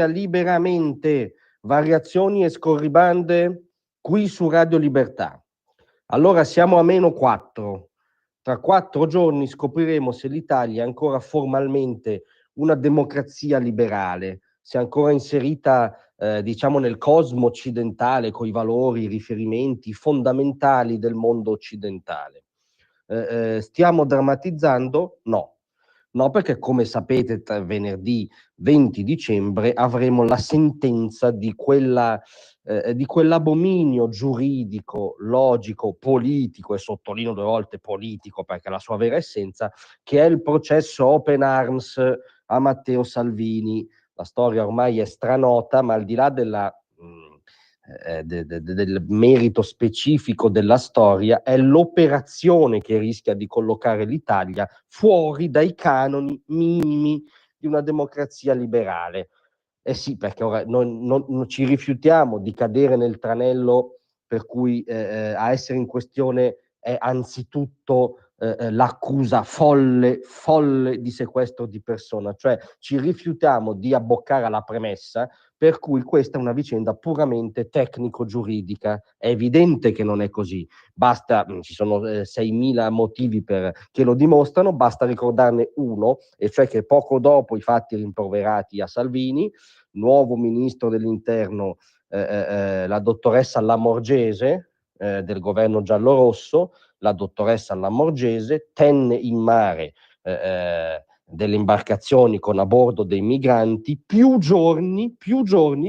liberamente, variazioni e scorribande qui su Radio Libertà. Allora siamo a -4. Tra 4 giorni scopriremo se l'Italia è ancora formalmente una democrazia liberale, se è ancora inserita diciamo nel cosmo occidentale con i valori, i riferimenti fondamentali del mondo occidentale. Stiamo drammatizzando? No. No, perché come sapete venerdì 20 dicembre avremo la sentenza di quell'abominio giuridico, logico, politico, e sottolineo 2 volte politico perché è la sua vera essenza, che è il processo Open Arms a Matteo Salvini. La storia ormai è stranota, ma al di là del merito specifico della storia, è l'operazione che rischia di collocare l'Italia fuori dai canoni minimi di una democrazia liberale. Eh sì, perché ora non ci rifiutiamo di cadere nel tranello per cui a essere in questione è anzitutto l'accusa folle di sequestro di persona, cioè ci rifiutiamo di abboccare alla premessa per cui questa è una vicenda puramente tecnico-giuridica. È evidente che non è così, ci sono 6.000 motivi che lo dimostrano, basta ricordarne uno, e cioè che poco dopo i fatti rimproverati a Salvini, nuovo ministro dell'interno, la dottoressa Lamorgese del governo giallorosso, la dottoressa Lamorgese tenne in mare delle imbarcazioni con a bordo dei migranti più giorni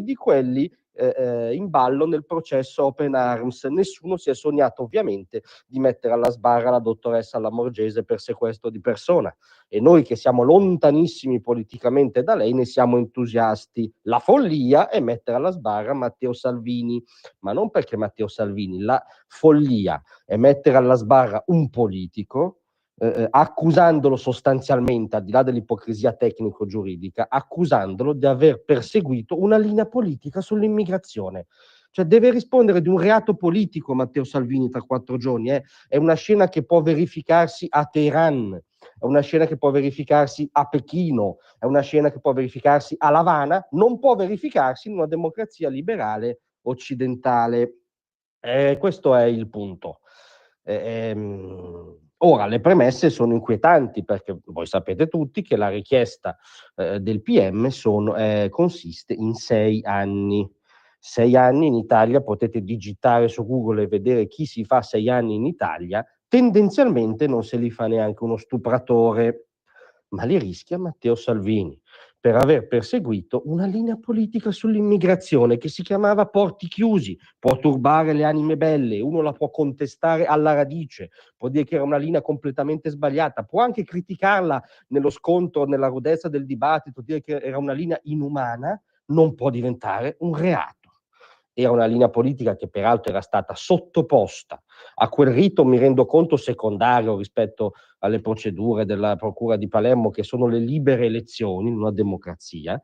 di quelli in ballo nel processo Open Arms. Nessuno si è sognato ovviamente di mettere alla sbarra la dottoressa Lamorgese per sequestro di persona, e noi che siamo lontanissimi politicamente da lei ne siamo entusiasti. La follia è mettere alla sbarra Matteo Salvini, ma non perché Matteo Salvini, la follia è mettere alla sbarra un politico accusandolo sostanzialmente, al di là dell'ipocrisia tecnico-giuridica, accusandolo di aver perseguito una linea politica sull'immigrazione. Cioè deve rispondere di un reato politico Matteo Salvini tra 4 giorni. È una scena che può verificarsi a Teheran, è una scena che può verificarsi a Pechino, è una scena che può verificarsi a L'Avana, non può verificarsi in una democrazia liberale occidentale. Questo è il punto. Ora, le premesse sono inquietanti perché voi sapete tutti che la richiesta del PM consiste in 6 anni. 6 anni in Italia, potete digitare su Google e vedere chi si fa 6 anni in Italia, tendenzialmente non se li fa neanche uno stupratore, ma li rischia Matteo Salvini per aver perseguito una linea politica sull'immigrazione che si chiamava Porti Chiusi. Può turbare le anime belle, uno la può contestare alla radice, può dire che era una linea completamente sbagliata, può anche criticarla nello scontro, nella rudezza del dibattito, dire che era una linea inumana, non può diventare un reato. Era una linea politica che peraltro era stata sottoposta a quel rito, mi rendo conto, secondario rispetto alle procedure della Procura di Palermo, che sono le libere elezioni in una democrazia.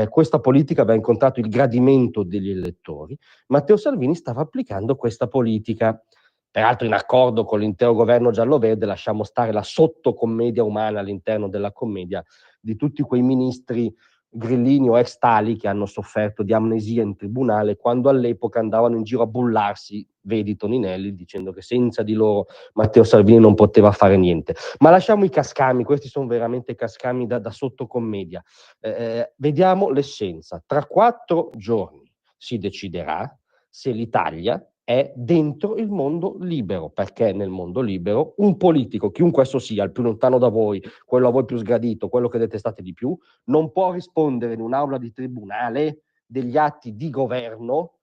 Questa politica aveva incontrato il gradimento degli elettori. Matteo Salvini stava applicando questa politica, peraltro in accordo con l'intero governo giallo-verde. Lasciamo stare la sottocommedia umana all'interno della commedia di tutti quei ministri grillini o ex tali che hanno sofferto di amnesia in tribunale quando all'epoca andavano in giro a bullarsi, vedi Toninelli, dicendo che senza di loro Matteo Salvini non poteva fare niente. Ma lasciamo i cascami, questi sono veramente cascami da sottocommedia. Vediamo l'essenza. Tra 4 giorni si deciderà se l'Italia è dentro il mondo libero, perché nel mondo libero un politico, chiunque esso sia, il più lontano da voi, quello a voi più sgradito, quello che detestate di più, non può rispondere in un'aula di tribunale degli atti di governo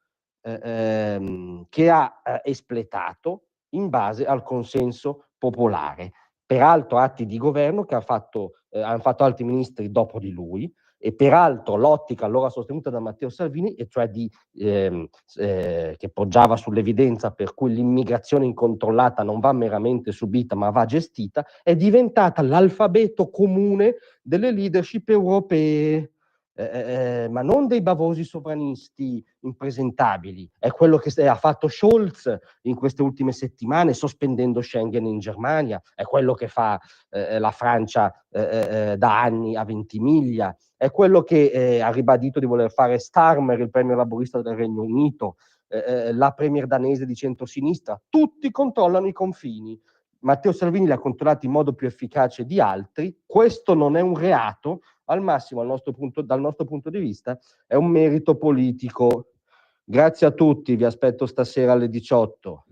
che ha espletato in base al consenso popolare. Peraltro atti di governo che hanno fatto altri ministri dopo di lui, e peraltro l'ottica allora sostenuta da Matteo Salvini, e cioè che poggiava sull'evidenza per cui l'immigrazione incontrollata non va meramente subita ma va gestita, è diventata l'alfabeto comune delle leadership europee. ma non dei bavosi sovranisti impresentabili. È quello che ha fatto Scholz in queste ultime settimane, sospendendo Schengen in Germania, è quello che fa la Francia da anni a Ventimiglia, è quello che ha ribadito di voler fare Starmer, il premier laburista del Regno Unito, la premier danese di centrosinistra. Tutti controllano i confini. Matteo Salvini li ha controllati in modo più efficace di altri. Questo non è un reato, al massimo dal nostro punto di vista è un merito politico. Grazie a tutti, vi aspetto stasera alle 18.